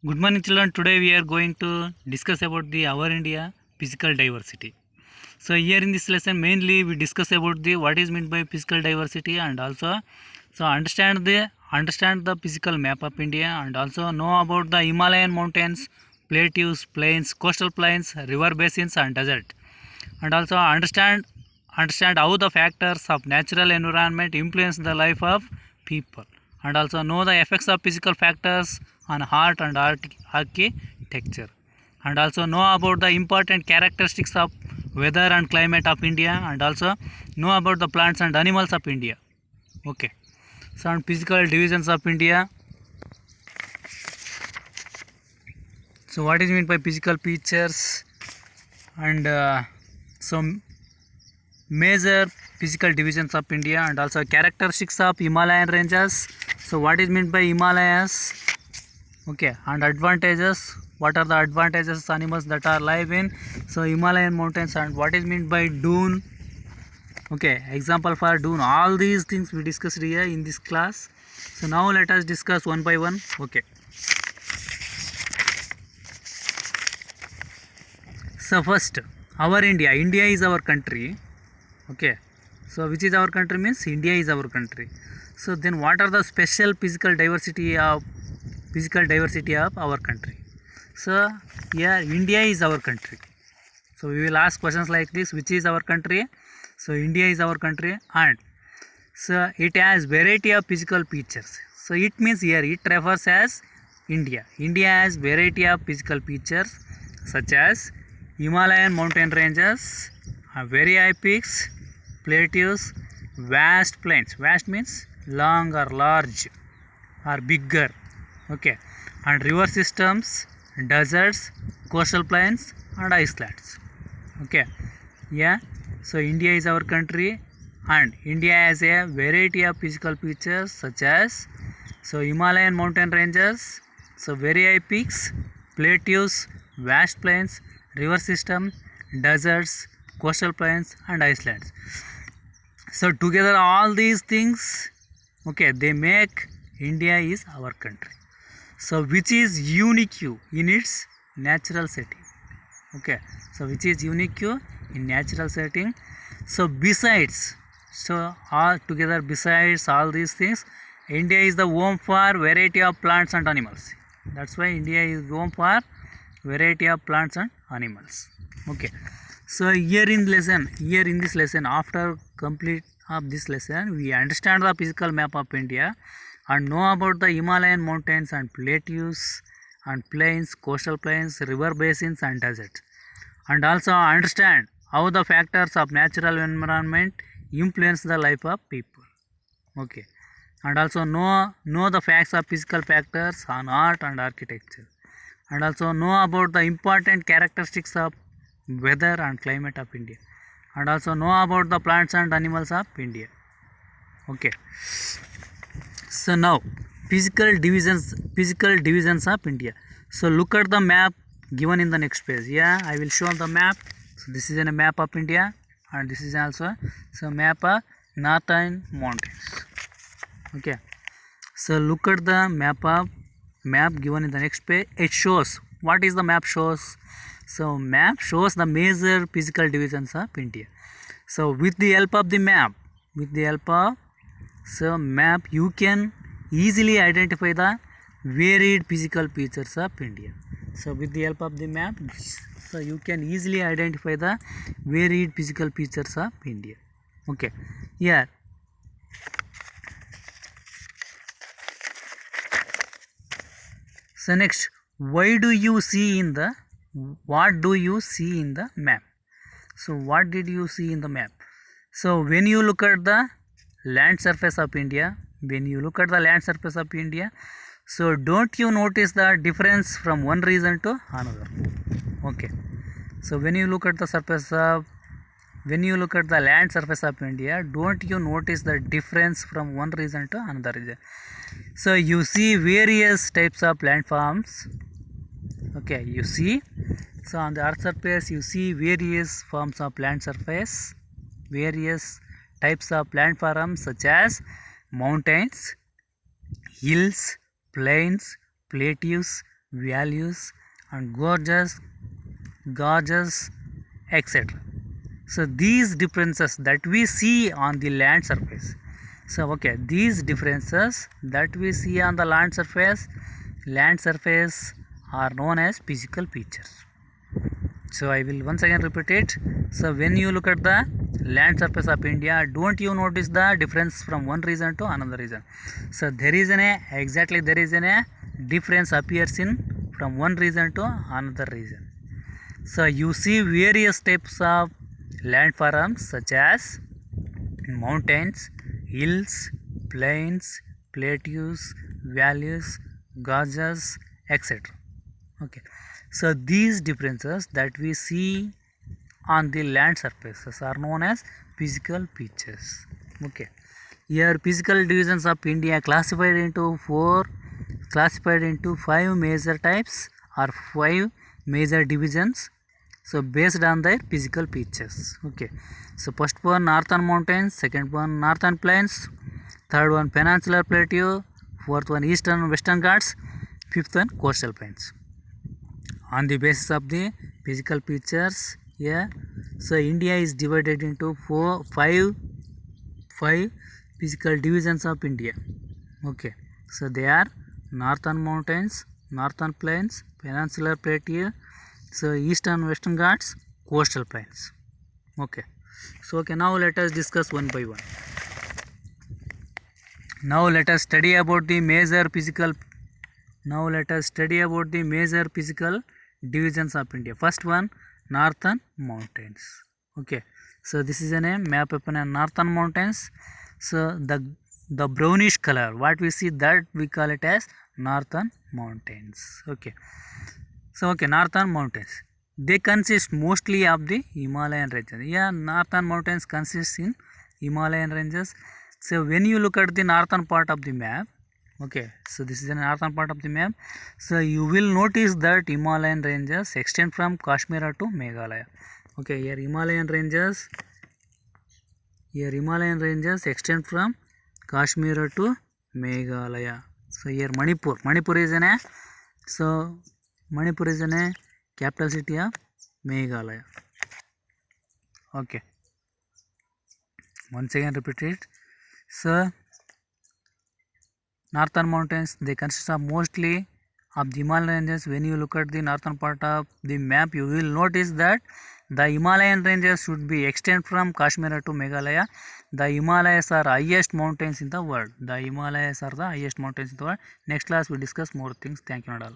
Good morning, children. Today we are going to discuss about the our India physical diversity. So here in this lesson, mainly we discuss about the what is meant by physical diversity, and also understand the physical map of India, and also know about the Himalayan mountains, plateaus, plains, coastal plains, river basins, and desert, and also understand how the factors of natural environment influence the life of people, and also know the effects of physical factors on art and architecture, and also know about the important characteristics of weather and climate of India, and also know about the plants and animals of India. Okay, some physical divisions of India. So what is meant by physical features, and some major physical divisions of India, and also characteristics of Himalayan ranges. So what is meant by Himalayas? Okay, and advantages. What are the advantages animals that are live in? So Himalayan mountains, and what is meant by dune? Okay, example for dune. All these things we discussed here in this class. So now let us discuss one by one. Okay. So first, our India. India is our country. Okay, so which is our country means India is our country. So then what are the special physical diversity of our country? So here India is our country. So we will ask questions like this: which is our country? So India is our country, and so it has variety of physical features. So it means here it refers as India. India has variety of physical features such as Himalayan mountain ranges, very high peaks, plateaus, vast plains. Vast means long or large or bigger. Okay, and river systems, deserts, coastal plains, and icelands. Okay, yeah. So India is our country, and India has a variety of physical features such as Himalayan mountain ranges, so very high peaks, plateaus, vast plains, river system, deserts, coastal plains, and icelands. So together all these things, okay, they make India is our country. So which is unique in its natural setting. Okay, so which is unique in natural setting. So besides, so all together besides all these things, India is the home for variety of plants and animals. That's why India is home for variety of plants and animals. Okay, so here in this lesson, after complete of this lesson, we understand the physical map of India and know about the Himalayan mountains and plateaus and plains, coastal plains, river basins, and deserts, and also understand how the factors of natural environment influence the life of people. Okay, and also know the facts of physical factors on art and architecture, and also know about the important characteristics of weather and climate of India, and also know about the plants and animals of India. Okay, so now physical divisions of India. So look at the map given in the next page. Yeah, I will show the map. So this is a map of India, and this is also map of northern mountains. Okay, so look at the map given in the next page. It shows what is the map shows. So map shows the major physical divisions of India. So with the help of map, you can easily identify the varied physical features of India. So with the help of the map, so you can easily identify the varied physical features of India. Okay, here. So next, what do you see in the map? So what did you see in the map? So when you look at the land surface of India, so don't you notice the difference from one region to another? Okay, so when you look at the land surface of India, don't you notice the difference from one region to another region? So you see various types of landforms. Okay, you see, so on the earth surface you see various forms of land surface, various types of landforms such as mountains, hills, plains, plateaus, valleys, and gorges, etc. So these differences that we see on the land surface. So okay, these differences that we see on the land surface are known as physical features. So I will once again repeat it. So when you look at the land surface of India, don't you notice the difference from one region to another region? So there is a difference appears in from one region to another region. So you see various types of landforms such as mountains, hills, plains, plateaus, valleys, gorges, etc. Okay. So these differences that we see on the land surfaces are known as physical features. Okay. Here physical divisions of India classified into five major types or five major divisions. So based on their physical features. Okay. So first one northern mountains, second one northern plains, third one peninsular plateau, fourth one eastern and western ghats, fifth one coastal plains. On the basis of the physical features, so India is divided into five physical divisions of India. Okay, so they are northern mountains, northern plains, peninsular plateau, so eastern western ghats, coastal plains. Okay, so now let us discuss one by one. Now let us study about the major physical divisions of India. First one, northern mountains. Okay, so this is a map of northern mountains. So the brownish color, what we see, that we call it as northern mountains. Okay, so northern mountains, they consist mostly of the Himalayan region. Northern mountains consist in Himalayan ranges. So when you look at the northern part of the map, okay, so this is the northern part of the map. So you will notice that Himalayan ranges extend from Kashmir to Meghalaya. Okay, here Himalayan ranges extend from Kashmir to Meghalaya. So here Manipur is a capital city of Meghalaya. Okay, once again repeat it. So northern mountains, they consist of mostly of the Himalayan ranges. When you look at the northern part of the map, you will notice that the Himalayan ranges should be extend from Kashmir to Meghalaya. The Himalayas are highest mountains in the world. Next class we discuss more things. Thank you, Nadal.